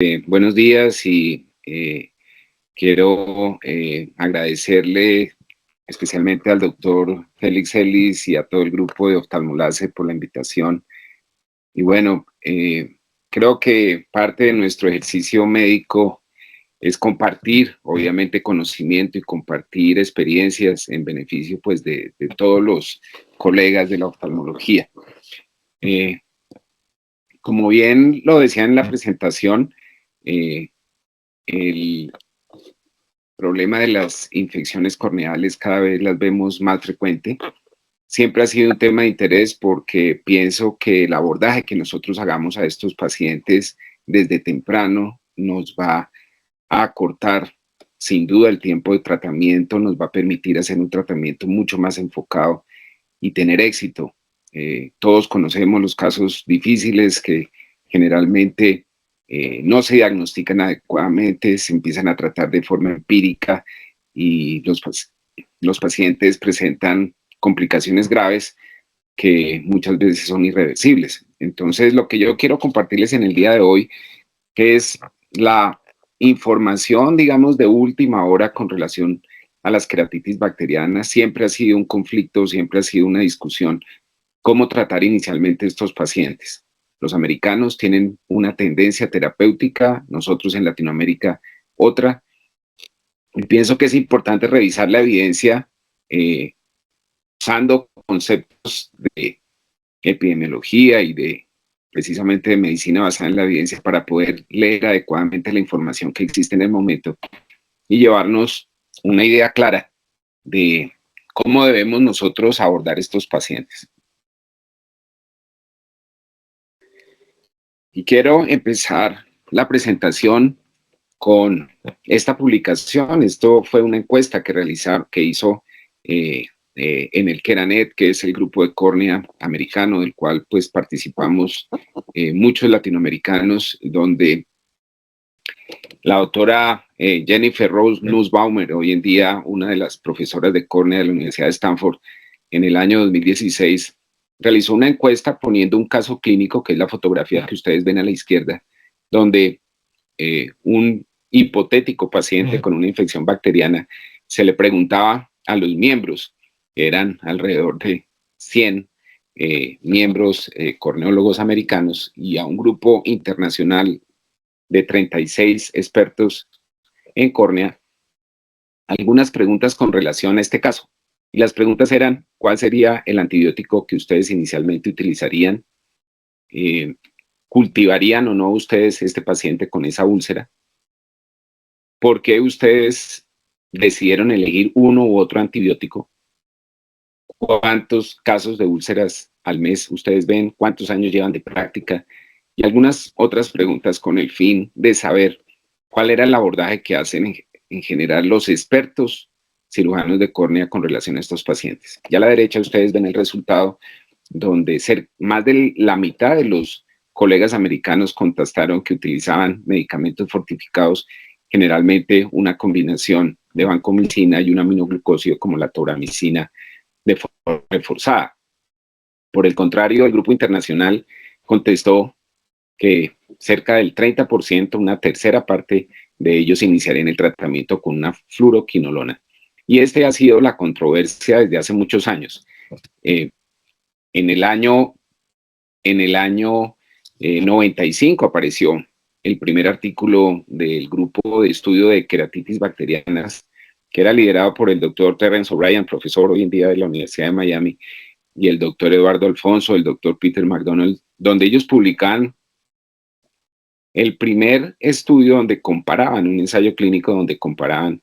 Buenos días y quiero agradecerle especialmente al doctor Félix Ellis y a todo el grupo de Oftalmolace por la invitación. Y bueno, creo que parte de nuestro ejercicio médico es compartir, obviamente, conocimiento y compartir experiencias en beneficio pues, de todos los colegas de la oftalmología. Como bien lo decía en la presentación, el problema de las infecciones corneales cada vez las vemos más frecuente. Siempre ha sido un tema de interés porque pienso que el abordaje que nosotros hagamos a estos pacientes desde temprano nos va a acortar sin duda el tiempo de tratamiento, nos va a permitir hacer un tratamiento mucho más enfocado y tener éxito. Todos conocemos los casos difíciles que generalmente no se diagnostican adecuadamente, se empiezan a tratar de forma empírica y los pacientes presentan complicaciones graves que muchas veces son irreversibles. Entonces, lo que yo quiero compartirles en el día de hoy es la información, digamos, de última hora con relación a las queratitis bacterianas. Siempre ha sido un conflicto, siempre ha sido una discusión cómo tratar inicialmente estos pacientes. Los americanos tienen una tendencia terapéutica, nosotros en Latinoamérica otra. Y pienso que es importante revisar la evidencia usando conceptos de epidemiología y de precisamente de medicina basada en la evidencia para poder leer adecuadamente la información que existe en el momento y llevarnos una idea clara de cómo debemos nosotros abordar estos pacientes. Y quiero empezar la presentación con esta publicación. Esto fue una encuesta que hizo en el Keranet, que es el grupo de córnea americano, del cual pues participamos muchos latinoamericanos, donde la doctora Jennifer Rose Nussbaumer, hoy en día una de las profesoras de córnea de la Universidad de Stanford, en el año 2016, realizó una encuesta poniendo un caso clínico, que es la fotografía que ustedes ven a la izquierda, donde un hipotético paciente con una infección bacteriana se le preguntaba a los miembros, que eran alrededor de 100 miembros corneólogos americanos, y a un grupo internacional de 36 expertos en córnea, algunas preguntas con relación a este caso. Y las preguntas eran, ¿cuál sería el antibiótico que ustedes inicialmente utilizarían? ¿Cultivarían o no ustedes este paciente con esa úlcera? ¿Por qué ustedes decidieron elegir uno u otro antibiótico? ¿Cuántos casos de úlceras al mes ustedes ven? ¿Cuántos años llevan de práctica? Y algunas otras preguntas con el fin de saber cuál era el abordaje que hacen en general los expertos cirujanos de córnea con relación a estos pacientes. Y a la derecha ustedes ven el resultado, donde más de la mitad de los colegas americanos contestaron que utilizaban medicamentos fortificados, generalmente una combinación de vancomicina y un aminoglucósido como la tobramicina de forma reforzada. Por el contrario, el grupo internacional contestó que cerca del 30%, una tercera parte de ellos iniciarían el tratamiento con una fluoroquinolona. Y esta ha sido la controversia desde hace muchos años. En el año 95 apareció el primer artículo del grupo de estudio de queratitis bacterianas, que era liderado por el doctor Terence O'Brien, profesor hoy en día de la Universidad de Miami, y el doctor Eduardo Alfonso, el doctor Peter McDonald, donde ellos publican el primer estudio donde comparaban, un ensayo clínico donde comparaban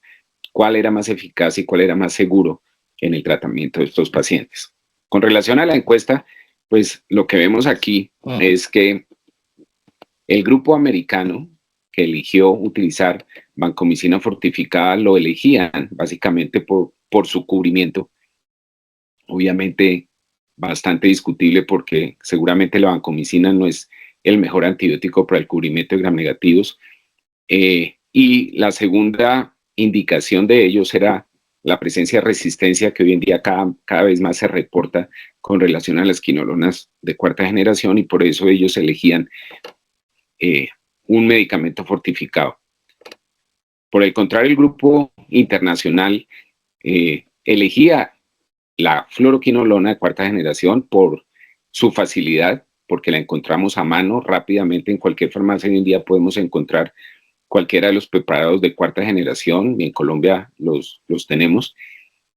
cuál era más eficaz y cuál era más seguro en el tratamiento de estos pacientes. Con relación a la encuesta, pues lo que vemos aquí es que el grupo americano que eligió utilizar vancomicina fortificada lo elegían básicamente por su cubrimiento. Obviamente bastante discutible porque seguramente la vancomicina no es el mejor antibiótico para el cubrimiento de gram negativos. Y la segunda indicación de ellos era la presencia de resistencia, que hoy en día cada vez más se reporta con relación a las quinolonas de cuarta generación, y por eso ellos elegían un medicamento fortificado. Por el contrario, el grupo internacional elegía la fluoroquinolona de cuarta generación por su facilidad, porque la encontramos a mano rápidamente en cualquier farmacia. Hoy en día podemos encontrar cualquiera de los preparados de cuarta generación, y en Colombia los tenemos,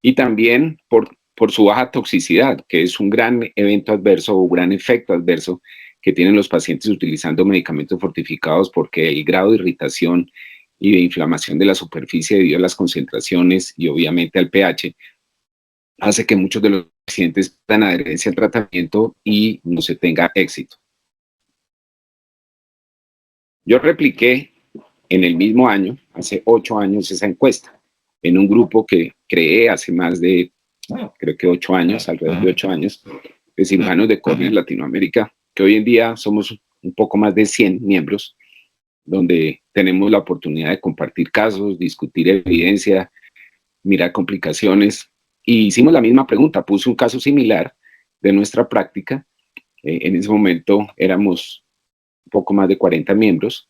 y también por su baja toxicidad, que es un gran evento adverso o gran efecto adverso que tienen los pacientes utilizando medicamentos fortificados, porque el grado de irritación y de inflamación de la superficie debido a las concentraciones y obviamente al pH hace que muchos de los pacientes tengan adherencia al tratamiento y no se tenga éxito. Yo repliqué en el mismo año, hace 8 años, esa encuesta en un grupo que creé hace más de, creo que 8 años, alrededor de 8 años, de cirujanos de córnea en Latinoamérica, que hoy en día somos un poco más de 100 miembros, donde tenemos la oportunidad de compartir casos, discutir evidencia, mirar complicaciones. Y hicimos la misma pregunta, puse un caso similar de nuestra práctica. En ese momento éramos un poco más de 40 miembros,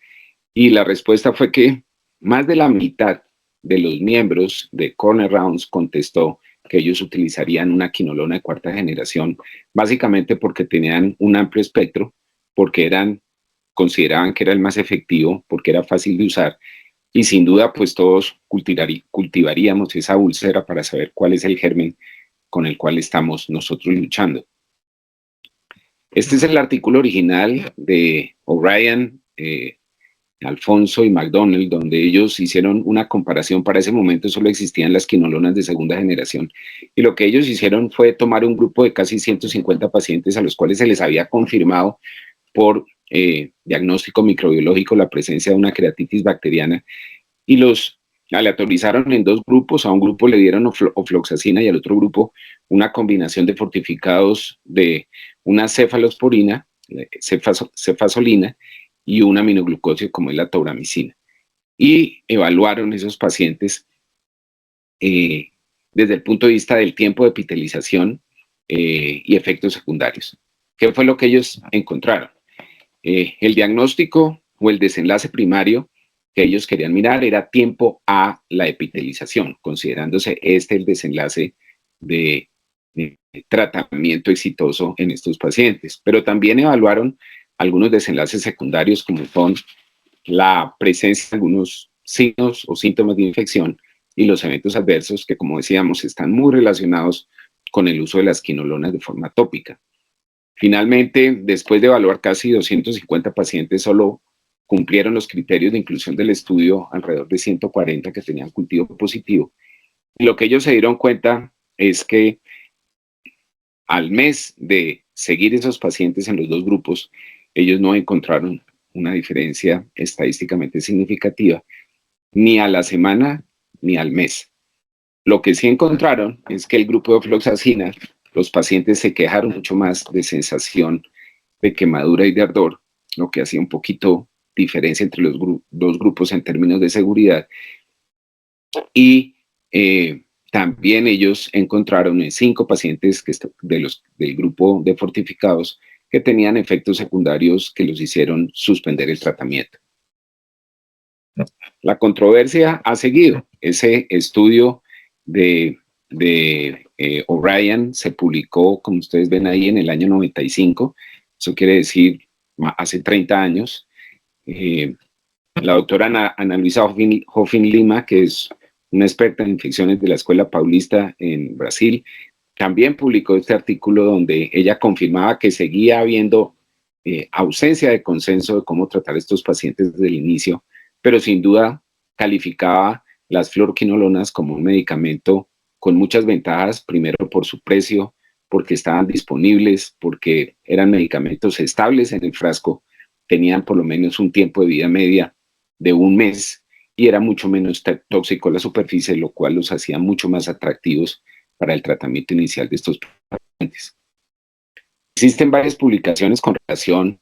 y la respuesta fue que más de la mitad de los miembros de Corner Rounds contestó que ellos utilizarían una quinolona de cuarta generación, básicamente porque tenían un amplio espectro, porque consideraban que era el más efectivo, porque era fácil de usar, y sin duda pues todos cultivaríamos esa úlcera para saber cuál es el germen con el cual estamos nosotros luchando. Este es el artículo original de O'Brien, Alfonso y McDonald, donde ellos hicieron una comparación. Para ese momento solo existían las quinolonas de segunda generación, y lo que ellos hicieron fue tomar un grupo de casi 150 pacientes a los cuales se les había confirmado por diagnóstico microbiológico la presencia de una creatitis bacteriana, y los aleatorizaron en 2 grupos. A un grupo le dieron ofloxacina y al otro grupo una combinación de fortificados de una cefalosporina, cefasolina, y un aminoglucósido como es la tauramicina. Y evaluaron esos pacientes desde el punto de vista del tiempo de epitelización y efectos secundarios. ¿Qué fue lo que ellos encontraron? El diagnóstico o el desenlace primario que ellos querían mirar era tiempo a la epitelización, considerándose el desenlace de tratamiento exitoso en estos pacientes. Pero también evaluaron algunos desenlaces secundarios, como son la presencia de algunos signos o síntomas de infección y los eventos adversos, que, como decíamos, están muy relacionados con el uso de las quinolonas de forma tópica. Finalmente, después de evaluar casi 250 pacientes, solo cumplieron los criterios de inclusión del estudio alrededor de 140 que tenían cultivo positivo. Y lo que ellos se dieron cuenta es que al mes de seguir esos pacientes en los 2 grupos, ellos no encontraron una diferencia estadísticamente significativa, ni a la semana ni al mes. Lo que sí encontraron es que el grupo de ofloxacina, los pacientes se quejaron mucho más de sensación de quemadura y de ardor, lo que hacía un poquito diferencia entre los 2 grupos en términos de seguridad. Y también ellos encontraron en 5 pacientes del grupo de fortificados que tenían efectos secundarios que los hicieron suspender el tratamiento. La controversia ha seguido. Ese estudio de O'Brien se publicó, como ustedes ven ahí, en el año 95. Eso quiere decir hace 30 años. La doctora Ana Luisa Hoffin Lima, que es una experta en infecciones de la Escuela Paulista en Brasil, también publicó este artículo donde ella confirmaba que seguía habiendo ausencia de consenso de cómo tratar a estos pacientes desde el inicio, pero sin duda calificaba las fluoroquinolonas como un medicamento con muchas ventajas, primero por su precio, porque estaban disponibles, porque eran medicamentos estables en el frasco, tenían por lo menos un tiempo de vida media de 1 mes y era mucho menos tóxico a la superficie, lo cual los hacía mucho más atractivos para el tratamiento inicial de estos pacientes. Existen varias publicaciones con relación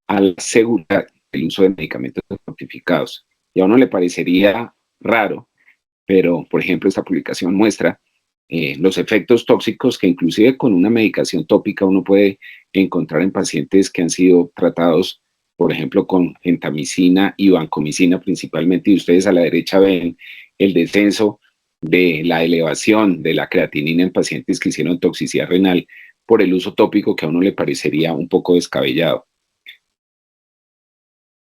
a la seguridad del uso de medicamentos fortificados, y a uno le parecería raro, pero por ejemplo esta publicación muestra los efectos tóxicos que inclusive con una medicación tópica uno puede encontrar en pacientes que han sido tratados por ejemplo, con gentamicina y vancomicina principalmente, y ustedes a la derecha ven el descenso de la elevación de la creatinina en pacientes que hicieron toxicidad renal por el uso tópico que a uno le parecería un poco descabellado.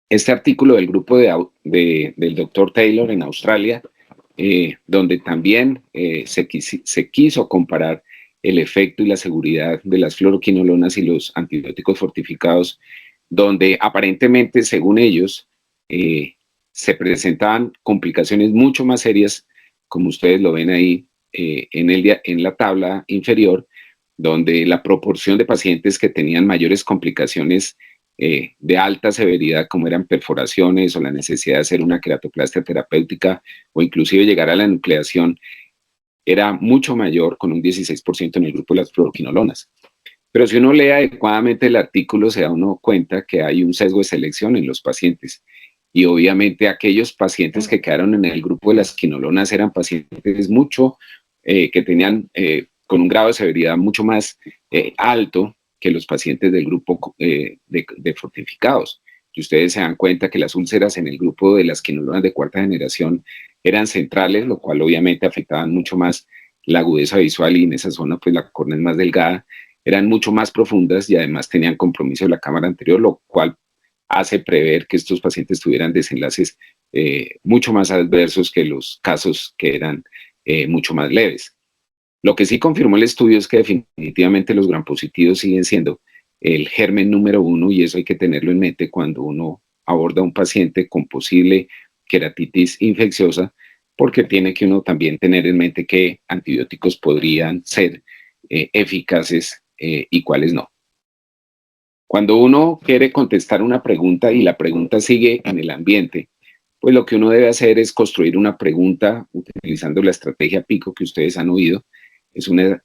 Este artículo del grupo del doctor Taylor en Australia, donde también se quiso comparar el efecto y la seguridad de las fluoroquinolonas y los antibióticos fortificados, donde aparentemente, según ellos, se presentaban complicaciones mucho más serias, como ustedes lo ven ahí en la tabla inferior, donde la proporción de pacientes que tenían mayores complicaciones de alta severidad, como eran perforaciones o la necesidad de hacer una queratoplastia terapéutica o inclusive llegar a la nucleación, era mucho mayor, con un 16% en el grupo de las fluoroquinolonas. Pero si uno lee adecuadamente el artículo, se da uno cuenta que hay un sesgo de selección en los pacientes. Y obviamente aquellos pacientes que quedaron en el grupo de las quinolonas eran pacientes que tenían con un grado de severidad mucho más alto que los pacientes del grupo de fortificados. Y ustedes se dan cuenta que las úlceras en el grupo de las quinolonas de cuarta generación eran centrales, lo cual obviamente afectaban mucho más la agudeza visual, y en esa zona pues la córnea es más delgada, eran mucho más profundas y además tenían compromiso de la cámara anterior, lo cual hace prever que estos pacientes tuvieran desenlaces mucho más adversos que los casos que eran mucho más leves. Lo que sí confirmó el estudio es que definitivamente los gram positivos siguen siendo el germen número uno, y eso hay que tenerlo en mente cuando uno aborda a un paciente con posible queratitis infecciosa, porque tiene que uno también tener en mente qué antibióticos podrían ser eficaces y cuáles no. Cuando uno quiere contestar una pregunta y la pregunta sigue en el ambiente, pues lo que uno debe hacer es construir una pregunta utilizando la estrategia PICO que ustedes han oído. Es una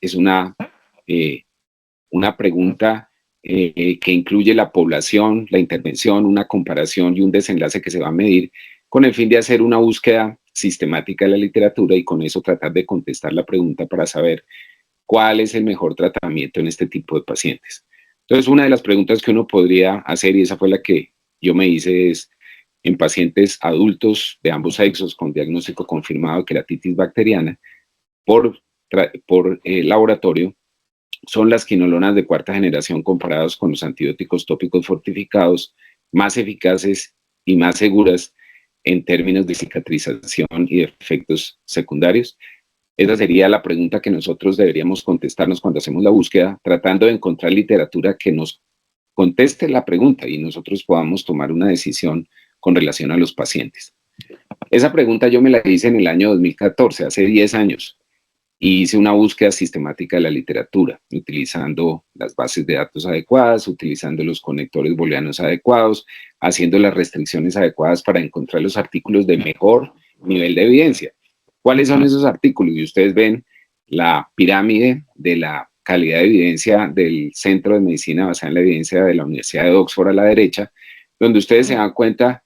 pregunta que incluye la población, la intervención, una comparación y un desenlace que se va a medir con el fin de hacer una búsqueda sistemática de la literatura y con eso tratar de contestar la pregunta para saber cuál es el mejor tratamiento en este tipo de pacientes. Entonces, una de las preguntas que uno podría hacer, y esa fue la que yo me hice, es en pacientes adultos de ambos sexos con diagnóstico confirmado de queratitis bacteriana por laboratorio, son las quinolonas de cuarta generación comparados con los antibióticos tópicos fortificados más eficaces y más seguras en términos de cicatrización y de efectos secundarios. Esa sería la pregunta que nosotros deberíamos contestarnos cuando hacemos la búsqueda, tratando de encontrar literatura que nos conteste la pregunta y nosotros podamos tomar una decisión con relación a los pacientes. Esa pregunta yo me la hice en el año 2014, hace 10 años, y hice una búsqueda sistemática de la literatura, utilizando las bases de datos adecuadas, utilizando los conectores booleanos adecuados, haciendo las restricciones adecuadas para encontrar los artículos de mejor nivel de evidencia. ¿Cuáles son esos artículos? Y ustedes ven la pirámide de la calidad de evidencia del Centro de Medicina basada en la evidencia de la Universidad de Oxford a la derecha, donde ustedes se dan cuenta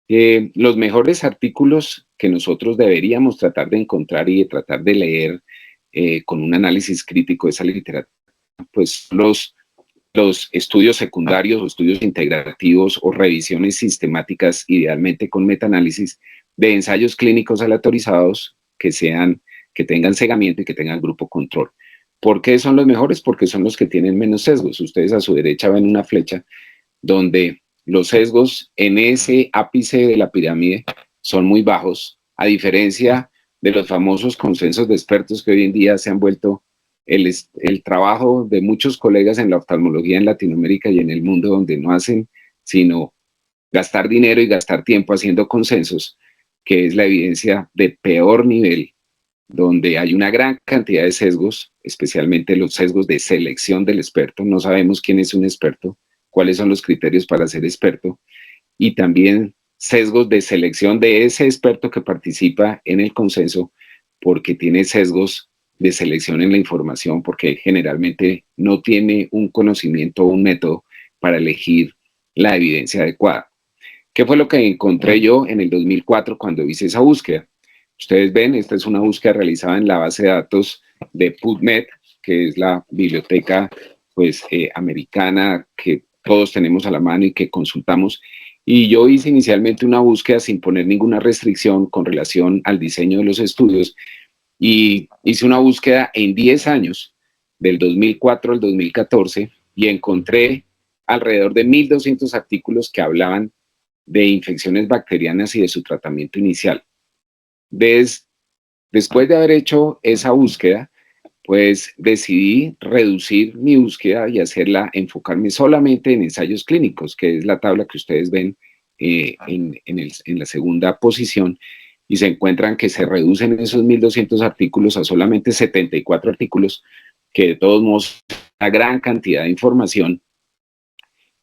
que los mejores artículos que nosotros deberíamos tratar de encontrar y de tratar de leer con un análisis crítico de esa literatura, pues los estudios secundarios o estudios integrativos o revisiones sistemáticas, idealmente con metaanálisis, de ensayos clínicos aleatorizados que tengan cegamiento y que tengan grupo control. ¿Por qué son los mejores? Porque son los que tienen menos sesgos. Ustedes a su derecha ven una flecha donde los sesgos en ese ápice de la pirámide son muy bajos, a diferencia de los famosos consensos de expertos que hoy en día se han vuelto el trabajo de muchos colegas en la oftalmología en Latinoamérica y en el mundo, donde no hacen sino gastar dinero y gastar tiempo haciendo consensos, que es la evidencia de peor nivel, donde hay una gran cantidad de sesgos, especialmente los sesgos de selección del experto. No sabemos quién es un experto, cuáles son los criterios para ser experto, y también sesgos de selección de ese experto que participa en el consenso, porque tiene sesgos de selección en la información, porque generalmente no tiene un conocimiento o un método para elegir la evidencia adecuada. ¿Qué fue lo que encontré yo en el 2004 cuando hice esa búsqueda? Ustedes ven, esta es una búsqueda realizada en la base de datos de PubMed, que es la biblioteca pues, americana que todos tenemos a la mano y que consultamos. Y yo hice inicialmente una búsqueda sin poner ninguna restricción con relación al diseño de los estudios, y hice una búsqueda en 10 años, del 2004 al 2014, y encontré alrededor de 1.200 artículos que hablaban de infecciones bacterianas y de su tratamiento inicial. Después de haber hecho esa búsqueda, pues decidí reducir mi búsqueda y enfocarme solamente en ensayos clínicos, que es la tabla que ustedes ven en la segunda posición, y se encuentran que se reducen esos 1.200 artículos a solamente 74 artículos, que de todos modos es una gran cantidad de información.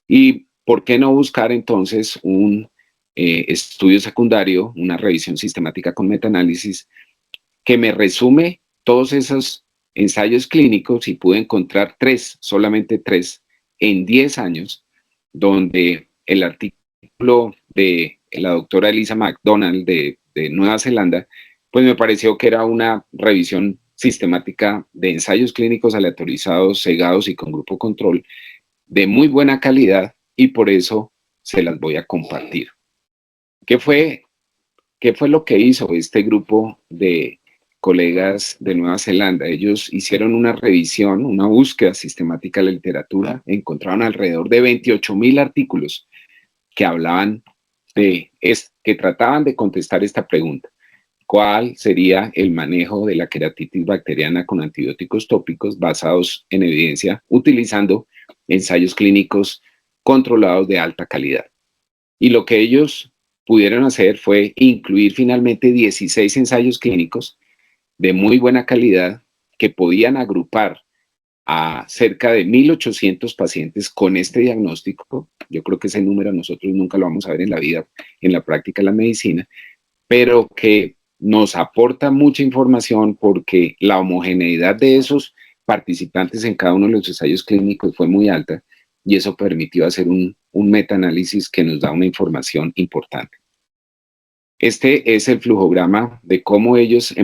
¿Y por qué no buscar entonces un estudio secundario, una revisión sistemática con metaanálisis, que me resume todos esos ensayos clínicos? Y pude encontrar solamente tres, en 10 años, donde el artículo de la doctora Elisa McDonald de Nueva Zelanda, pues me pareció que era una revisión sistemática de ensayos clínicos aleatorizados, cegados y con grupo control, de muy buena calidad, y por eso se las voy a compartir. ¿Qué fue lo que hizo este grupo de colegas de Nueva Zelanda? Ellos hicieron una revisión, una búsqueda sistemática de la literatura, encontraron alrededor de 28.000 artículos que hablaban que trataban de contestar esta pregunta: ¿cuál sería el manejo de la queratitis bacteriana con antibióticos tópicos basados en evidencia, utilizando ensayos clínicos controlados de alta calidad? Y lo que ellos pudieron hacer fue incluir finalmente 16 ensayos clínicos de muy buena calidad que podían agrupar a cerca de 1.800 pacientes con este diagnóstico. Yo creo que ese número nosotros nunca lo vamos a ver en la vida, en la práctica de la medicina, pero que nos aporta mucha información porque la homogeneidad de esos participantes en cada uno de los ensayos clínicos fue muy alta, y eso permitió hacer un metaanálisis que nos da una información importante. Este es el flujograma de cómo ellos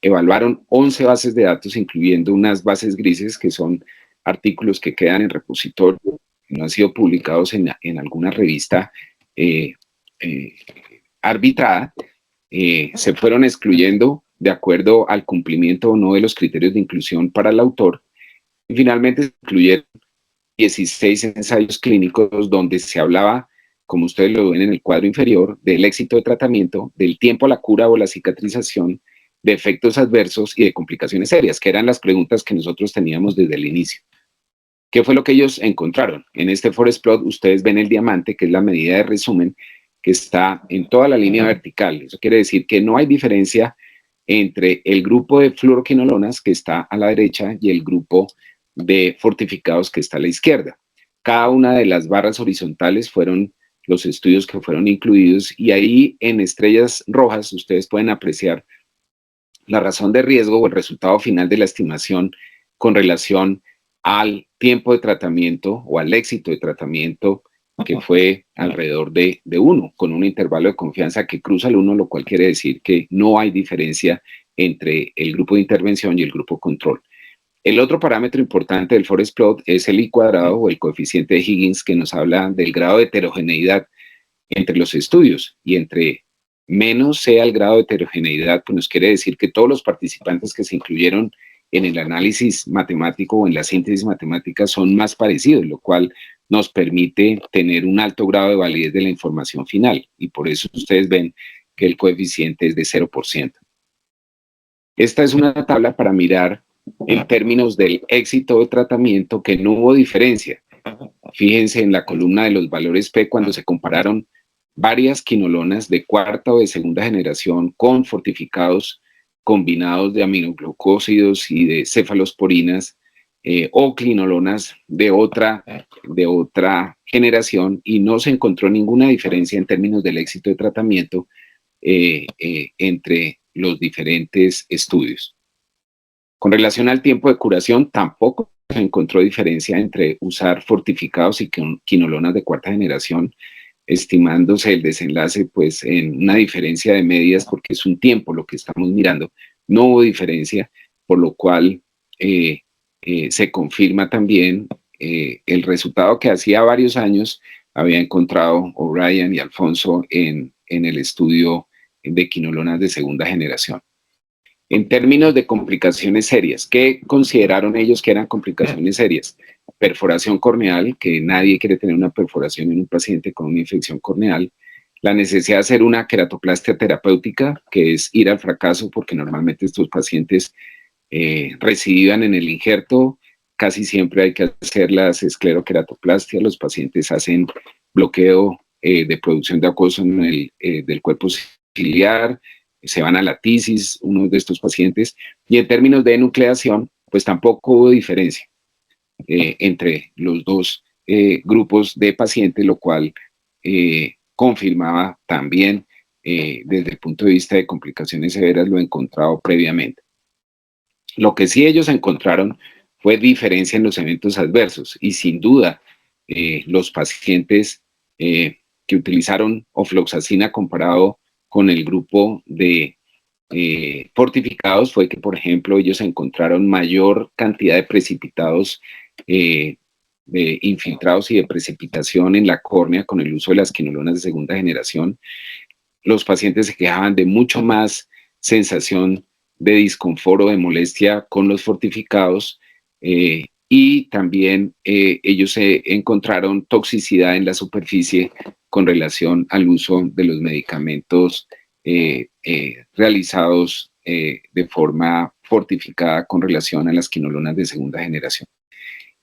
evaluaron 11 bases de datos, incluyendo unas bases grises, que son artículos que quedan en repositorio, que no han sido publicados en alguna revista arbitrada. Se fueron excluyendo de acuerdo al cumplimiento o no de los criterios de inclusión para el autor, y finalmente se incluyeron 16 ensayos clínicos donde se hablaba, como ustedes lo ven en el cuadro inferior, del éxito de tratamiento, del tiempo a la cura o la cicatrización, de efectos adversos y de complicaciones serias, que eran las preguntas que nosotros teníamos desde el inicio. ¿Qué fue lo que ellos encontraron? En este forest plot ustedes ven el diamante, que es la medida de resumen, que está en toda la línea vertical. Eso quiere decir que no hay diferencia entre el grupo de fluoroquinolonas, que está a la derecha, y el grupo de fortificados, que está a la izquierda. Cada una de las barras horizontales fueron los estudios que fueron incluidos, y ahí en estrellas rojas ustedes pueden apreciar la razón de riesgo o el resultado final de la estimación con relación al tiempo de tratamiento o al éxito de tratamiento, que fue alrededor de 1, con un intervalo de confianza que cruza el 1, lo cual quiere decir que no hay diferencia entre el grupo de intervención y el grupo control. El otro parámetro importante del forest plot es el I cuadrado o el coeficiente de Higgins, que nos habla del grado de heterogeneidad entre los estudios, y entre menos sea el grado de heterogeneidad, pues nos quiere decir que todos los participantes que se incluyeron en el análisis matemático o en la síntesis matemática son más parecidos, lo cual nos permite tener un alto grado de validez de la información final, y por eso ustedes ven que el coeficiente es de 0%. Esta es una tabla para mirar en términos del éxito de tratamiento, que no hubo diferencia. Fíjense en la columna de los valores P cuando se compararon varias quinolonas de cuarta o de segunda generación con fortificados combinados de aminoglucósidos y de cefalosporinas, o clinolonas de otra generación, y no se encontró ninguna diferencia en términos del éxito de tratamiento entre los diferentes estudios. Con relación al tiempo de curación, tampoco se encontró diferencia entre usar fortificados y quinolonas de cuarta generación, estimándose el desenlace pues en una diferencia de medias, porque es un tiempo lo que estamos mirando. No hubo diferencia, por lo cual se confirma también el resultado que hacía varios años había encontrado O'Brien y Alfonso en el estudio de quinolonas de segunda generación. En términos de complicaciones serias, ¿qué consideraron ellos que eran complicaciones serias? Perforación corneal, que nadie quiere tener una perforación en un paciente con una infección corneal, la necesidad de hacer una queratoplastia terapéutica, que es ir al fracaso, porque normalmente estos pacientes reciban en el injerto, casi siempre hay que hacer las escleroqueratoplastia, los pacientes hacen bloqueo de producción de acuoso del cuerpo ciliar, se van a la tisis, uno de estos pacientes, y en términos de enucleación, pues tampoco hubo diferencia entre los dos grupos de pacientes, lo cual confirmaba también desde el punto de vista de complicaciones severas lo encontrado previamente. Lo que sí ellos encontraron fue diferencia en los eventos adversos y sin duda los pacientes que utilizaron ofloxacina comparado con el grupo de fortificados fue que, por ejemplo, ellos encontraron mayor cantidad de precipitados, de infiltrados y de precipitación en la córnea con el uso de las quinolonas de segunda generación. Los pacientes se quejaban de mucho más sensación de disconfort o de molestia con los fortificados y también ellos encontraron toxicidad en la superficie con relación al uso de los medicamentos realizados de forma fortificada con relación a las quinolonas de segunda generación.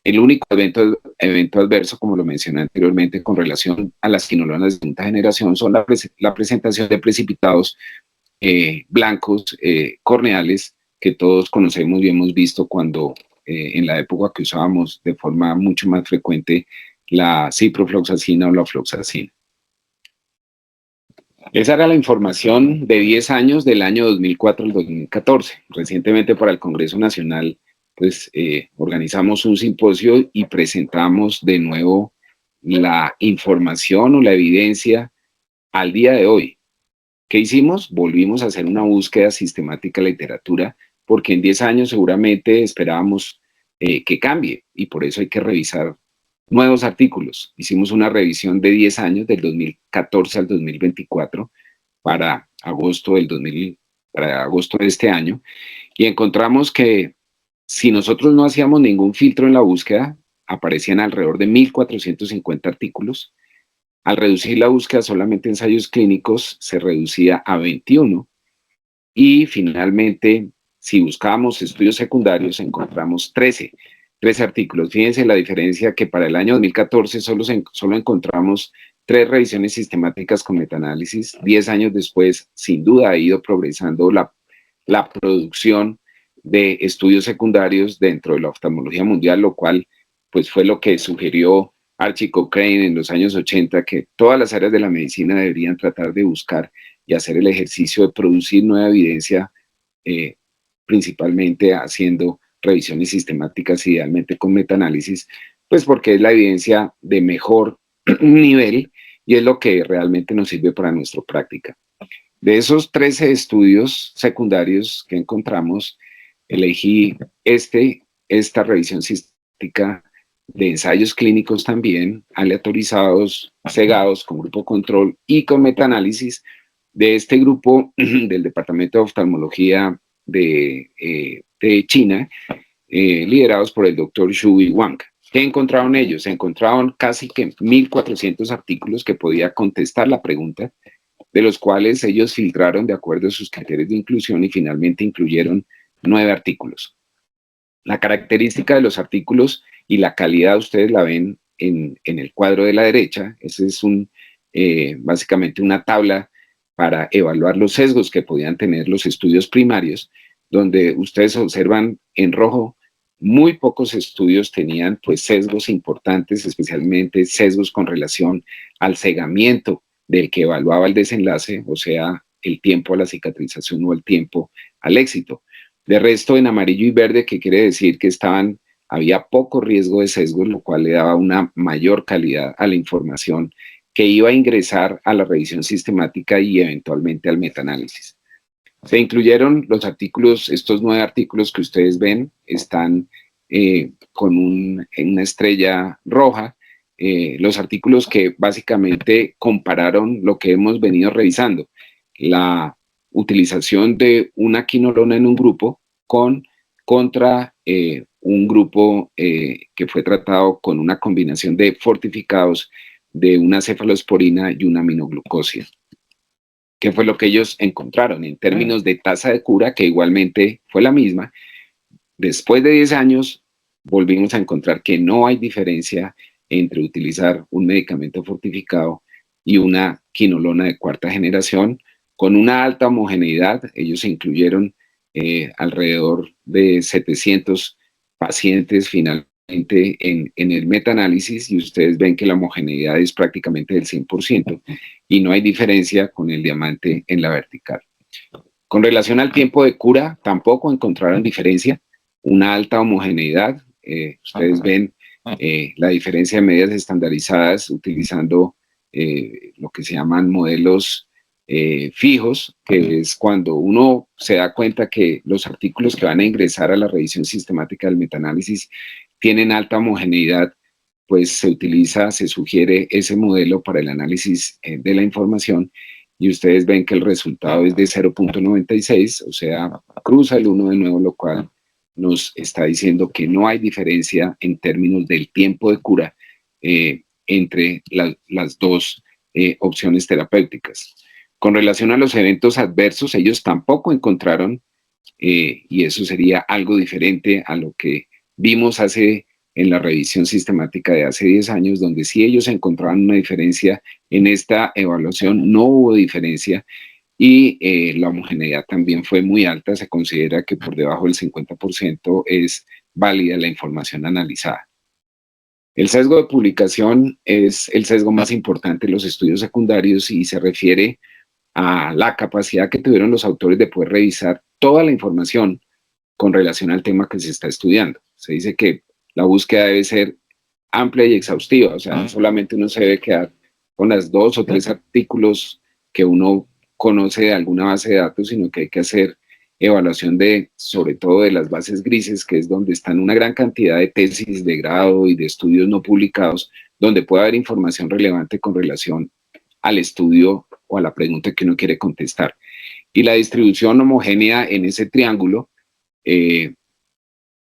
El único evento adverso, como lo mencioné anteriormente, con relación a las quinolonas de segunda generación son la presentación de precipitados blancos corneales que todos conocemos y hemos visto cuando en la época que usábamos de forma mucho más frecuente la ciprofloxacina o la ofloxacina. Esa era la información de 10 años del año 2004 al 2014. Recientemente para el Congreso Nacional pues organizamos un simposio y presentamos de nuevo la información o la evidencia al día de hoy. ¿Qué hicimos? Volvimos a hacer una búsqueda sistemática de literatura porque en 10 años seguramente esperábamos que cambie y por eso hay que revisar nuevos artículos. Hicimos una revisión de 10 años, del 2014 al 2024, para agosto de este año, y encontramos que si nosotros no hacíamos ningún filtro en la búsqueda, aparecían alrededor de 1.450 artículos. Al reducir la búsqueda solamente ensayos clínicos, se reducía a 21. Y finalmente, si buscábamos estudios secundarios, encontramos 13 artículos. Fíjense la diferencia que para el año 2014 solo encontramos 3 revisiones sistemáticas con metaanálisis. 10 años después, sin duda, ha ido progresando la producción de estudios secundarios dentro de la oftalmología mundial, lo cual pues fue lo que sugirió Archie Cochrane en los años 80, que todas las áreas de la medicina deberían tratar de buscar y hacer el ejercicio de producir nueva evidencia, principalmente haciendo revisiones sistemáticas, idealmente con metaanálisis, pues porque es la evidencia de mejor nivel y es lo que realmente nos sirve para nuestra práctica. De esos 13 estudios secundarios que encontramos, elegí esta revisión sistemática de ensayos clínicos también, aleatorizados, cegados, con grupo control y con metaanálisis de este grupo del Departamento de Oftalmología de China, liderados por el doctor Shui Wang. ¿Qué encontraron ellos? Encontraron casi que 1.400 artículos que podía contestar la pregunta, de los cuales ellos filtraron de acuerdo a sus criterios de inclusión y finalmente incluyeron 9 artículos. La característica de los artículos y la calidad ustedes la ven en el cuadro de la derecha. Ese es básicamente una tabla para evaluar los sesgos que podían tener los estudios primarios, donde ustedes observan en rojo, muy pocos estudios tenían pues sesgos importantes, especialmente sesgos con relación al cegamiento del que evaluaba el desenlace, o sea, el tiempo a la cicatrización o el tiempo al éxito. De resto, en amarillo y verde, que quiere decir que había poco riesgo de sesgo, lo cual le daba una mayor calidad a la información que iba a ingresar a la revisión sistemática y eventualmente al metaanálisis. Se incluyeron los artículos, estos 9 artículos que ustedes ven, están con una estrella roja, los artículos que básicamente compararon lo que hemos venido revisando, la utilización de una quinolona en un grupo contra un grupo que fue tratado con una combinación de fortificados de una cefalosporina y una aminoglucosia. ¿Qué fue lo que ellos encontraron en términos de tasa de cura, que igualmente fue la misma? Después de 10 años, volvimos a encontrar que no hay diferencia entre utilizar un medicamento fortificado y una quinolona de cuarta generación con una alta homogeneidad. Ellos incluyeron alrededor de 700 pacientes finalmente en el metaanálisis, y ustedes ven que la homogeneidad es prácticamente del 100% y no hay diferencia con el diamante en la vertical. Con relación al tiempo de cura, tampoco encontraron diferencia, una alta homogeneidad. Ustedes ven la diferencia de medidas estandarizadas utilizando lo que se llaman modelos fijos, que es cuando uno se da cuenta que los artículos que van a ingresar a la revisión sistemática del metaanálisis tienen alta homogeneidad, pues se sugiere ese modelo para el análisis de la información, y ustedes ven que el resultado es de 0.96, o sea, cruza el 1 de nuevo, lo cual nos está diciendo que no hay diferencia en términos del tiempo de cura entre las dos opciones terapéuticas. Con relación a los eventos adversos, ellos tampoco encontraron, y eso sería algo diferente a lo que vimos en la revisión sistemática de hace 10 años, donde sí ellos encontraban una diferencia. En esta evaluación no hubo diferencia, y la homogeneidad también fue muy alta. Se considera que por debajo del 50% es válida la información analizada. El sesgo de publicación es el sesgo más importante en los estudios secundarios y se refiere a la capacidad que tuvieron los autores de poder revisar toda la información con relación al tema que se está estudiando. Se dice que la búsqueda debe ser amplia y exhaustiva, o sea, no solamente uno se debe quedar con las 2 o 3 artículos que uno conoce de alguna base de datos, sino que hay que hacer evaluación sobre todo de las bases grises, que es donde están una gran cantidad de tesis de grado y de estudios no publicados, donde puede haber información relevante con relación al estudio o a la pregunta que uno quiere contestar. Y la distribución homogénea en ese triángulo de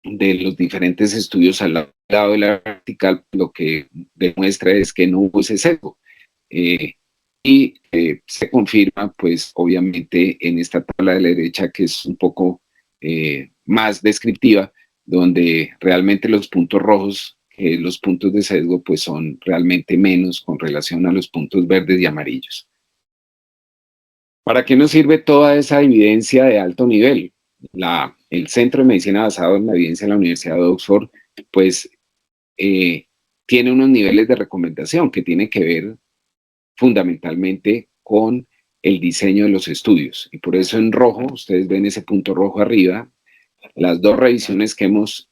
los diferentes estudios al lado de la vertical, lo que demuestra es que no hubo ese sesgo. Se confirma, pues, obviamente, en esta tabla de la derecha, que es un poco más descriptiva, donde realmente los puntos rojos, los puntos de sesgo, pues son realmente menos con relación a los puntos verdes y amarillos. ¿Para qué nos sirve toda esa evidencia de alto nivel? El Centro de Medicina basado en la evidencia de la Universidad de Oxford, pues tiene unos niveles de recomendación que tiene que ver fundamentalmente con el diseño de los estudios. Y por eso en rojo, ustedes ven ese punto rojo arriba, las 2 revisiones que hemos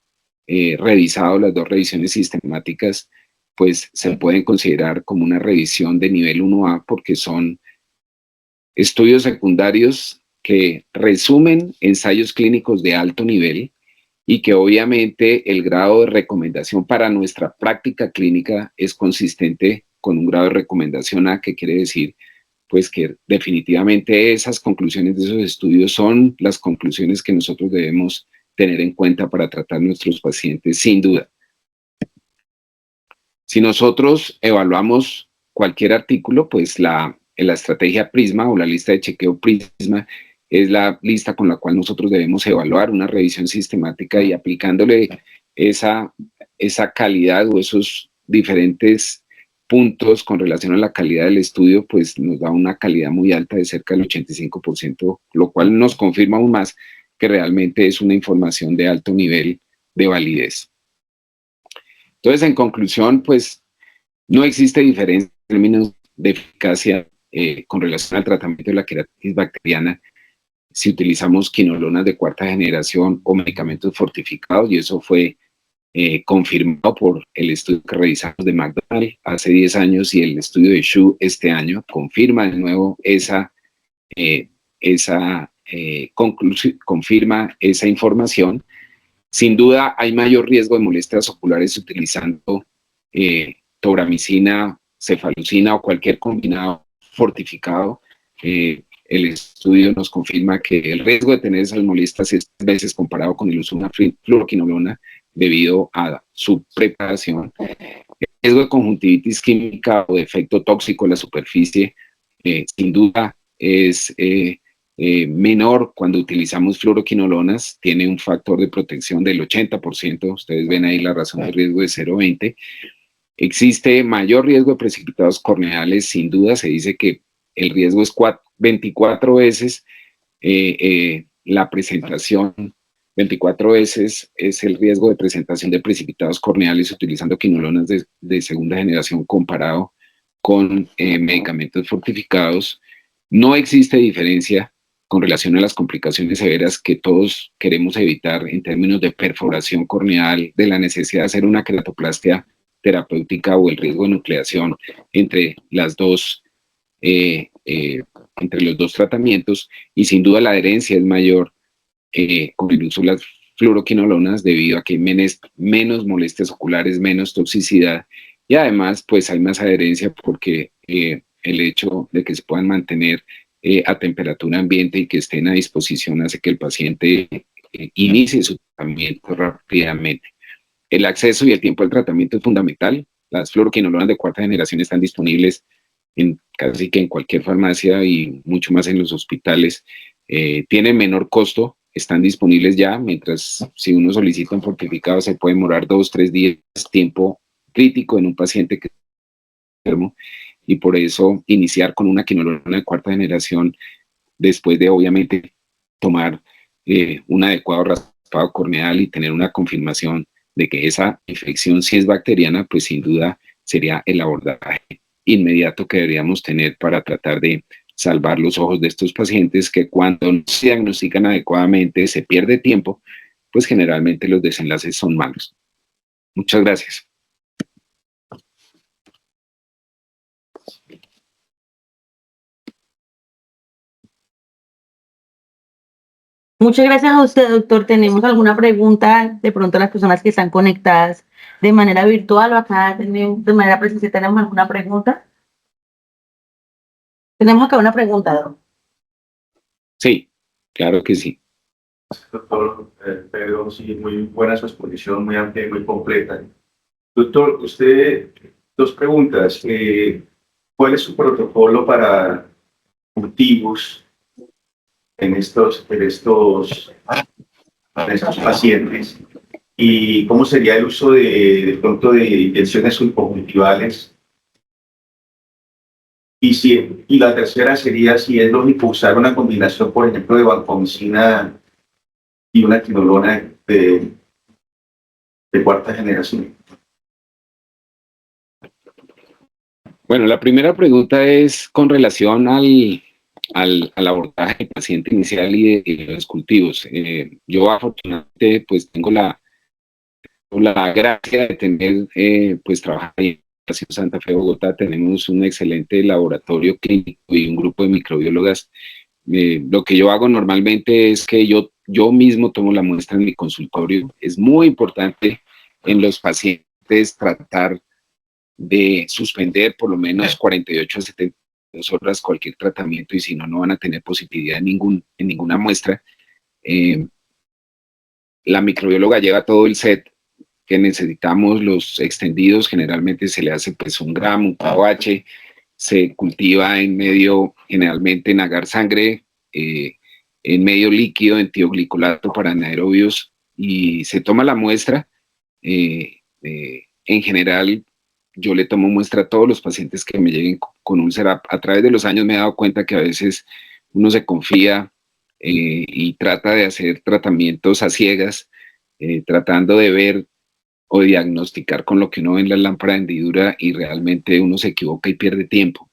revisado, las 2 revisiones sistemáticas, pues se pueden considerar como una revisión de nivel 1A, porque son estudios secundarios que resumen ensayos clínicos de alto nivel y que obviamente el grado de recomendación para nuestra práctica clínica es consistente con un grado de recomendación A, que quiere decir pues que definitivamente esas conclusiones de esos estudios son las conclusiones que nosotros debemos tener en cuenta para tratar nuestros pacientes, sin duda. Si nosotros evaluamos cualquier artículo, pues la estrategia Prisma o la lista de chequeo Prisma es la lista con la cual nosotros debemos evaluar una revisión sistemática, y aplicándole esa calidad o esos diferentes puntos con relación a la calidad del estudio, pues nos da una calidad muy alta de cerca del 85%, lo cual nos confirma aún más que realmente es una información de alto nivel de validez. Entonces, en conclusión, pues no existe diferencia en términos de eficacia con relación al tratamiento de la queratitis bacteriana si utilizamos quinolonas de cuarta generación o medicamentos fortificados, y eso fue confirmado por el estudio que revisamos de McDonald hace 10 años y el estudio de Xu este año. Confirma de nuevo confirma esa información, Sin duda hay mayor riesgo de molestias oculares utilizando tobramicina, cefalocina o cualquier combinado fortificado. El estudio nos confirma que el riesgo de tener esas molestias es 3 veces comparado con el uso de una fluoroquinolona debido a su preparación. El riesgo de conjuntivitis química o de efecto tóxico en la superficie, sin duda, es menor cuando utilizamos fluoroquinolonas, tiene un factor de protección del 80%, ustedes ven ahí la razón de riesgo de 0,20. Existe mayor riesgo de precipitados corneales, sin duda, se dice que el riesgo es 24 veces la presentación, 24 veces es el riesgo de presentación de precipitados corneales utilizando quinolonas de segunda generación comparado con medicamentos fortificados. No existe diferencia con relación a las complicaciones severas que todos queremos evitar en términos de perforación corneal, de la necesidad de hacer una queratoplastia terapéutica o el riesgo de nucleación entre las dos entre los dos tratamientos, y sin duda la adherencia es mayor con el uso de las fluoroquinolonas debido a que hay menos molestias oculares, menos toxicidad, y además pues hay más adherencia porque el hecho de que se puedan mantener a temperatura ambiente y que estén a disposición hace que el paciente inicie su tratamiento rápidamente. El acceso y el tiempo del tratamiento es fundamental. Las fluoroquinolonas de cuarta generación están disponibles en casi que en cualquier farmacia y mucho más en los hospitales. Tienen menor costo, están disponibles ya, mientras si uno solicita un fortificado se puede demorar 2 o 3 días, tiempo crítico en un paciente que está enfermo, y por eso iniciar con una quinolona de cuarta generación después de obviamente tomar un adecuado raspado corneal y tener una confirmación de que esa infección sí es bacteriana, pues sin duda sería el abordaje inmediato que deberíamos tener para tratar de salvar los ojos de estos pacientes que cuando no se diagnostican adecuadamente se pierde tiempo, pues generalmente los desenlaces son malos. Muchas gracias. Muchas gracias a usted, doctor. ¿Tenemos alguna pregunta? De pronto las personas que están conectadas de manera virtual o acá de manera presencial, ¿tenemos alguna pregunta? Tenemos acá una pregunta, doctor. Sí, claro que sí. Doctor Pedro, sí, muy buena su exposición, muy amplia y muy completa. Doctor, usted, dos preguntas. ¿Cuál es su protocolo para cultivos en estos pacientes? ¿Y cómo sería el uso de pronto de inyecciones subconjuntivales? Y la tercera sería si es lógico usar una combinación, por ejemplo, de vancomicina y una quinolona de cuarta generación. Bueno, la primera pregunta es con relación al abordaje del paciente inicial y de los cultivos. Yo afortunadamente pues tengo la gracia de tener, pues trabajar en la Ciudad de Santa Fe, Bogotá. Tenemos un excelente laboratorio clínico y un grupo de microbiólogas. Lo que yo hago normalmente es que yo mismo tomo la muestra en mi consultorio. Es muy importante en los pacientes tratar de suspender por lo menos 48 a 72 horas cualquier tratamiento, y si no, no van a tener positividad en ninguna muestra. Eh, la microbióloga lleva todo el set que necesitamos, los extendidos, generalmente se le hace pues 1 gramo, un pH, se cultiva en medio, generalmente en agar sangre, en medio líquido, en tioglicolato para anaerobios, y se toma la muestra. En general, yo le tomo muestra a todos los pacientes que me lleguen con úlcera. A través de los años me he dado cuenta que a veces uno se confía y trata de hacer tratamientos a ciegas, tratando de ver o diagnosticar con lo que uno ve en la lámpara de hendidura, y realmente uno se equivoca y pierde tiempo.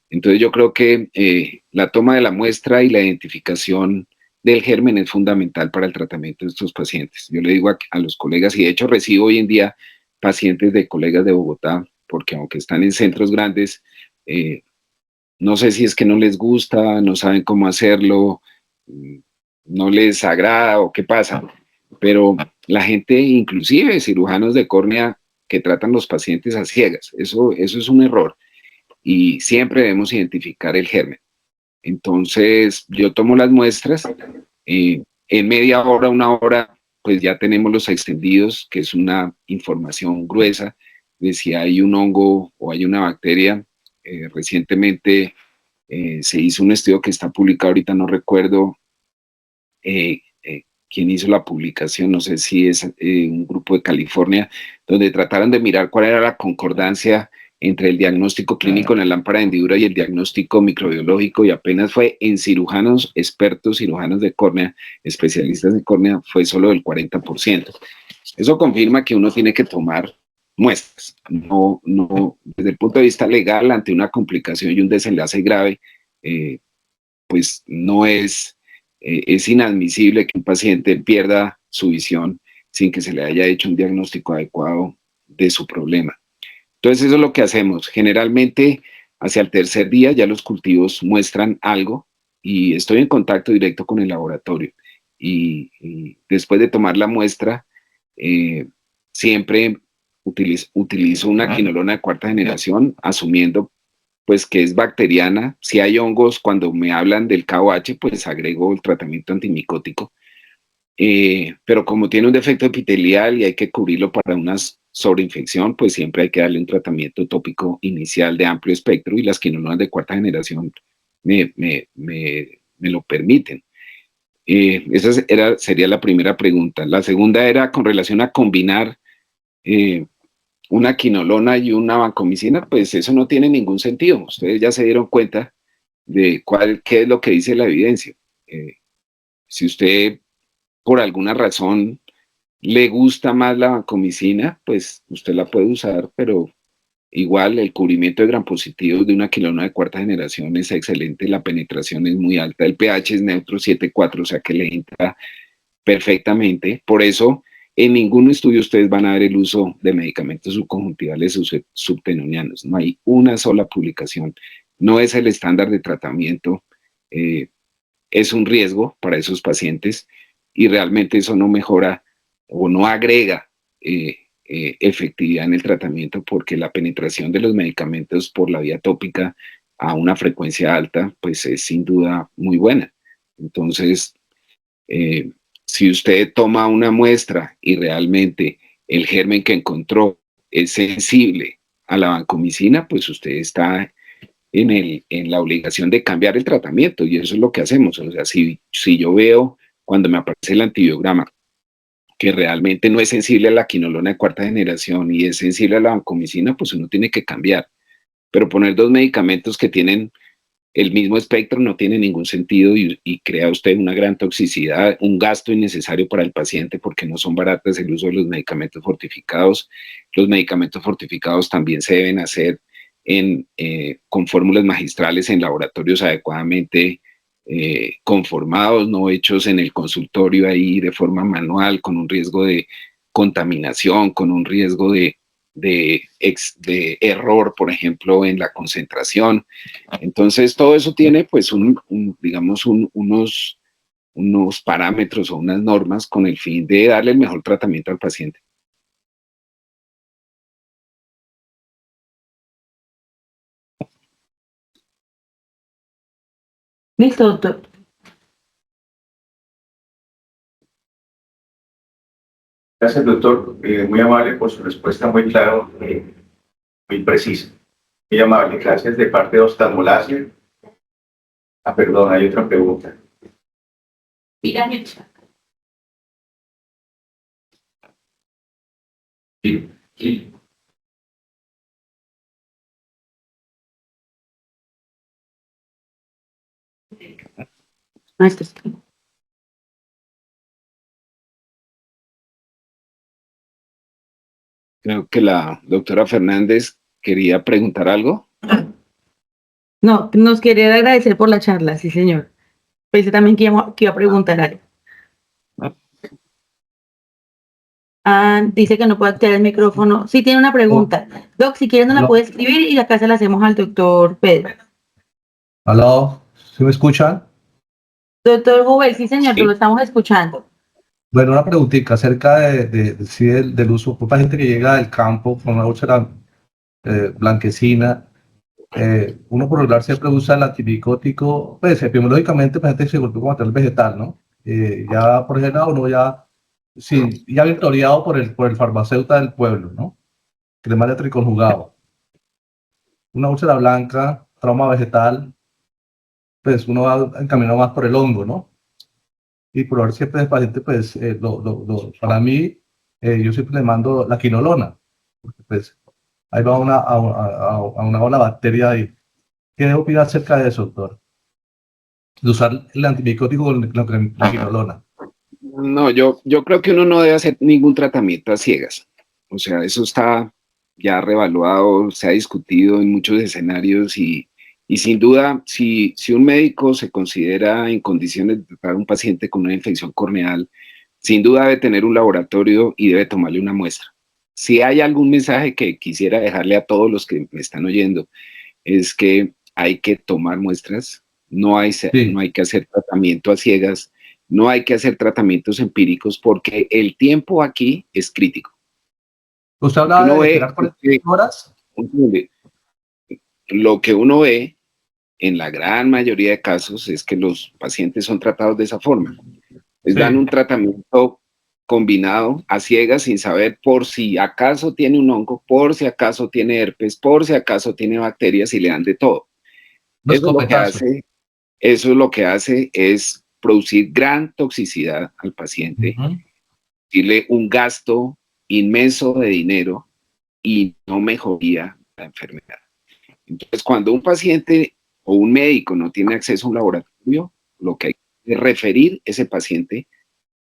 Entonces yo creo que la toma de la muestra y la identificación del germen es fundamental para el tratamiento de estos pacientes. Yo le digo a los colegas, y de hecho recibo hoy en día pacientes de colegas de Bogotá, porque aunque están en centros grandes, no sé si es que no les gusta, no saben cómo hacerlo, no les agrada o qué pasa, pero la gente, inclusive cirujanos de córnea que tratan los pacientes a ciegas. Eso es un error y siempre debemos identificar el germen. Entonces, yo tomo las muestras, en media hora, una hora, pues ya tenemos los extendidos, que es una información gruesa de si hay un hongo o hay una bacteria. Recientemente se hizo un estudio que está publicado, ahorita no recuerdo quién hizo la publicación, no sé si es un grupo de California, donde trataron de mirar cuál era la concordancia entre el diagnóstico clínico en la lámpara de hendidura y el diagnóstico microbiológico, y apenas fue en cirujanos expertos, cirujanos de córnea, especialistas de córnea, fue solo del 40%. Eso confirma que uno tiene que tomar muestras. No, desde el punto de vista legal, ante una complicación y un desenlace grave, pues no es inadmisible que un paciente pierda su visión sin que se le haya hecho un diagnóstico adecuado de su problema. Entonces eso es lo que hacemos. Generalmente hacia el tercer día ya los cultivos muestran algo y estoy en contacto directo con el laboratorio. Y después de tomar la muestra, siempre utilizo una quinolona de cuarta generación, asumiendo pues que es bacteriana. Si hay hongos, cuando me hablan del KOH, pues agrego el tratamiento antimicótico. Pero como tiene un defecto epitelial y hay que cubrirlo para una sobreinfección, pues siempre hay que darle un tratamiento tópico inicial de amplio espectro y las quinolonas de cuarta generación me lo permiten. Sería la primera pregunta. La segunda era con relación a combinar una quinolona y una vancomicina, pues eso no tiene ningún sentido. Ustedes ya se dieron cuenta de qué es lo que dice la evidencia. Si usted por alguna razón le gusta más la vancomicina, pues usted la puede usar, pero igual el cubrimiento de gram positivos de una quinolona de cuarta generación es excelente, la penetración es muy alta, el pH es neutro 7,4, o sea que le entra perfectamente. Por eso, en ningún estudio ustedes van a ver el uso de medicamentos subconjuntivales o subtenonianos. No hay una sola publicación. No es el estándar de tratamiento. Es un riesgo para esos pacientes y realmente eso no mejora o no agrega efectividad en el tratamiento, porque la penetración de los medicamentos por la vía tópica a una frecuencia alta, pues es sin duda muy buena. Entonces, si usted toma una muestra y realmente el germen que encontró es sensible a la vancomicina, pues usted está en la obligación de cambiar el tratamiento, y eso es lo que hacemos. O sea, si yo veo cuando me aparece el antibiograma que realmente no es sensible a la quinolona de cuarta generación y es sensible a la vancomicina, pues uno tiene que cambiar. Pero poner dos medicamentos que tienen el mismo espectro no tiene ningún sentido y crea usted una gran toxicidad, un gasto innecesario para el paciente, porque no son baratas el uso de los medicamentos fortificados. Los medicamentos fortificados también se deben hacer con fórmulas magistrales en laboratorios adecuadamente conformados, no hechos en el consultorio ahí de forma manual, con un riesgo de contaminación, con un riesgo de error, por ejemplo, en la concentración. Entonces, todo eso tiene, pues, digamos, unos parámetros o unas normas con el fin de darle el mejor tratamiento al paciente. Listo, doctor. Gracias, doctor. Muy amable por su respuesta, muy claro, muy precisa. Muy amable. Gracias de parte de oftalmolasia. Ah, perdón, hay otra pregunta. Sí, sí. Creo que la doctora Fernández quería preguntar algo. No, nos quería agradecer por la charla, sí, señor. Pensé también que iba a preguntar algo. Dice que no puede activar el micrófono. Sí, tiene una pregunta. Doc, si quieres, nos la puede escribir y acá se la hacemos al doctor Pedro. ¿Aló? ¿Sí me escuchan? Doctor Google, sí, señor, Sí. lo estamos escuchando. Bueno, una preguntita acerca sí, del uso. Para gente que llega del campo con una úlcera blanquecina, uno por lo regular siempre usa el antimicótico, pues epidemiológicamente para gente que se golpeó con material vegetal, ¿no? Ya por ese lado uno ya, sí, ya victoriado por el farmacéutico del pueblo, ¿no? Crema de triconjugado. Una úlcera blanca, trauma vegetal, pues uno va encaminado más por el hongo, ¿no? Y por ahora siempre el paciente, pues, para mí, yo siempre le mando la quinolona, porque pues ahí va una bacteria ahí. ¿Qué opina acerca de eso, doctor? De usar el antibiótico con la quinolona. No, yo creo que uno no debe hacer ningún tratamiento a ciegas. O sea, eso está ya revaluado, se ha discutido en muchos escenarios y sin duda, si un médico se considera en condiciones de tratar a un paciente con una infección corneal, sin duda debe tener un laboratorio y debe tomarle una muestra. Si hay algún mensaje que quisiera dejarle a todos los que me están oyendo, es que hay que tomar muestras, no Sí. hay que hacer tratamiento a ciegas, no hay que hacer tratamientos empíricos porque el tiempo aquí es crítico. Usted Lo que hablaba uno de ve, esperar 48 horas. lo que uno ve en la gran mayoría de casos es que los pacientes son tratados de esa forma. Les dan Sí. un tratamiento combinado a ciegas sin saber por si acaso tiene un hongo, por si acaso tiene herpes, por si acaso tiene bacterias y le dan de todo. Un Eso es lo que escopetazo. hace, eso lo que hace es producir gran toxicidad al paciente, Ujú. decirle un gasto inmenso de dinero y no mejoría la enfermedad. Entonces, cuando un paciente o un médico no tiene acceso a un laboratorio, lo que hay que referir ese paciente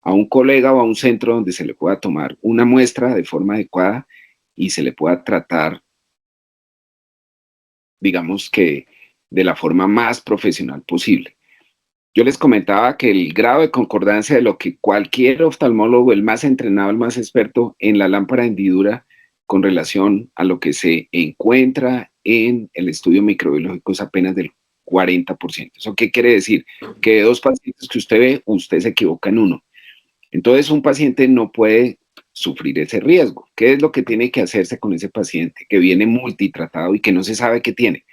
a un colega o a un centro donde se le pueda tomar una muestra de forma adecuada y se le pueda tratar, digamos que de la forma más profesional posible. Yo les comentaba que el grado de concordancia de lo que cualquier oftalmólogo, el más entrenado, el más experto en la lámpara de hendidura con relación a lo que se encuentra en el estudio microbiológico es apenas del 40%. ¿Eso qué quiere decir? Que de 2 pacientes que usted ve, usted se equivoca en 1. Entonces un paciente no puede sufrir ese riesgo. ¿Qué es lo que tiene que hacerse con ese paciente que viene multitratado y que no se sabe qué tiene?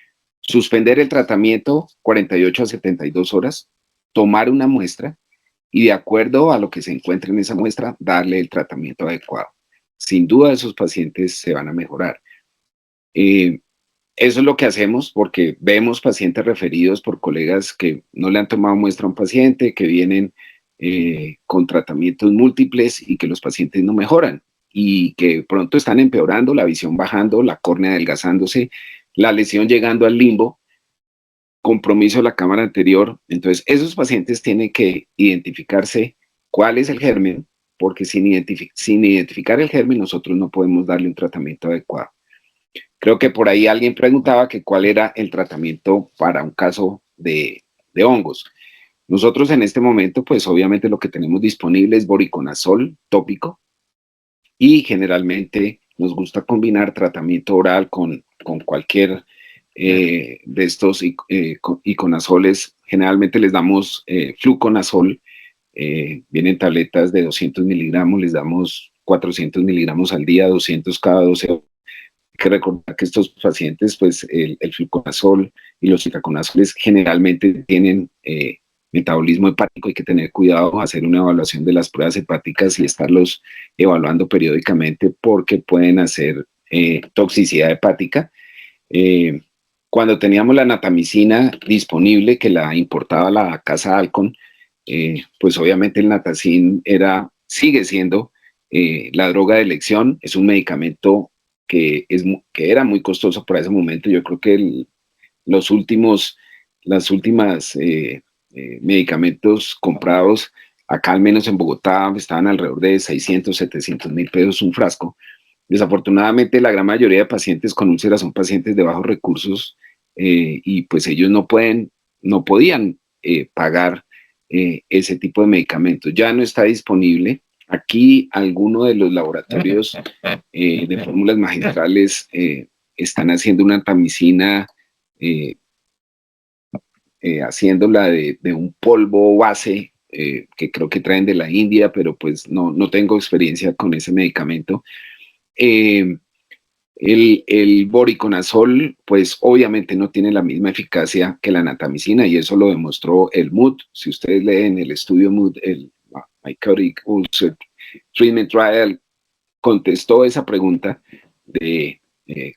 Suspender el tratamiento 48 a 72 horas, tomar una muestra y de acuerdo a lo que se encuentre en esa muestra, darle el tratamiento adecuado. Sin duda esos pacientes se van a mejorar. Eh, Eso es lo que hacemos porque vemos pacientes referidos por colegas que no le han tomado muestra a un paciente, que vienen con tratamientos múltiples y que los pacientes no mejoran y que pronto están empeorando, la visión bajando, la córnea adelgazándose, la lesión llegando al limbo, compromiso de la cámara anterior. Entonces, esos pacientes tienen que identificarse cuál es el germen, porque sin identificar el germen nosotros no podemos darle un tratamiento adecuado. Creo que por ahí alguien preguntaba que cuál era el tratamiento para un caso de hongos. Nosotros en este momento, pues obviamente lo que tenemos disponible es voriconazol tópico y generalmente nos gusta combinar tratamiento oral con cualquier de estos iconazoles. Generalmente les damos fluconazol, vienen tabletas de 200 miligramos, les damos 400 miligramos al día, 200 cada 12 horas. Hay que recordar que estos pacientes, pues el fluconazol y los itraconazoles generalmente tienen metabolismo hepático, hay que tener cuidado, hacer una evaluación de las pruebas hepáticas y estarlos evaluando periódicamente porque pueden hacer toxicidad hepática. Eh, Cuando teníamos la natamicina disponible, que la importaba la casa Alcon, pues obviamente el Natacin sigue siendo la droga de elección, es un medicamento que era muy costoso para ese momento. Yo creo que las últimas medicamentos comprados acá, al menos en Bogotá, estaban alrededor de 600, 700 mil pesos un frasco. Desafortunadamente, la gran mayoría de pacientes con úlceras son pacientes de bajos recursos y pues ellos no podían pagar ese tipo de medicamentos. Ya no está disponible. Aquí algunos de los laboratorios de fórmulas magistrales están haciendo una tamicina, haciéndola de un polvo base que creo que traen de la India, pero pues no tengo experiencia con ese medicamento. El voriconazol, pues obviamente no tiene la misma eficacia que la natamicina y eso lo demostró el MUD. Si ustedes leen el estudio MUD, el Mycotic Ulcer Treatment Trial, contestó esa pregunta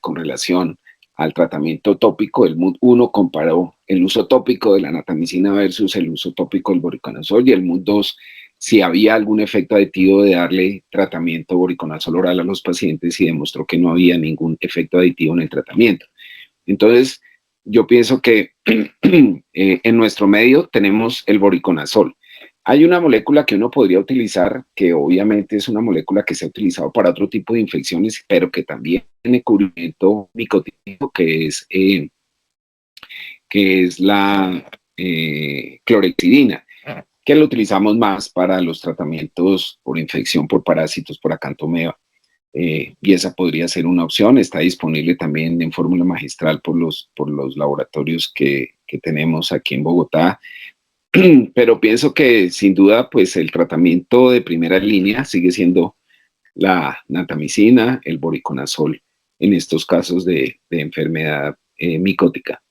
con relación al tratamiento tópico. El MUD-1 comparó el uso tópico de la natamicina versus el uso tópico del voriconazol, y el MUD-2 si había algún efecto aditivo de darle tratamiento voriconazol oral a los pacientes, y demostró que no había ningún efecto aditivo en el tratamiento. Entonces, yo pienso que en nuestro medio tenemos el voriconazol. Hay una molécula que uno podría utilizar, que obviamente es una molécula que se ha utilizado para otro tipo de infecciones, pero que también tiene cubrimiento micotídico, que es la clorexidina, que lo utilizamos más para los tratamientos por infección por parásitos, por acantomeba. Y esa podría ser una opción. Está disponible también en fórmula magistral por los laboratorios que tenemos aquí en Bogotá. Pero pienso que sin duda pues el tratamiento de primera línea sigue siendo la natamicina, el voriconazol en estos casos de enfermedad micótica.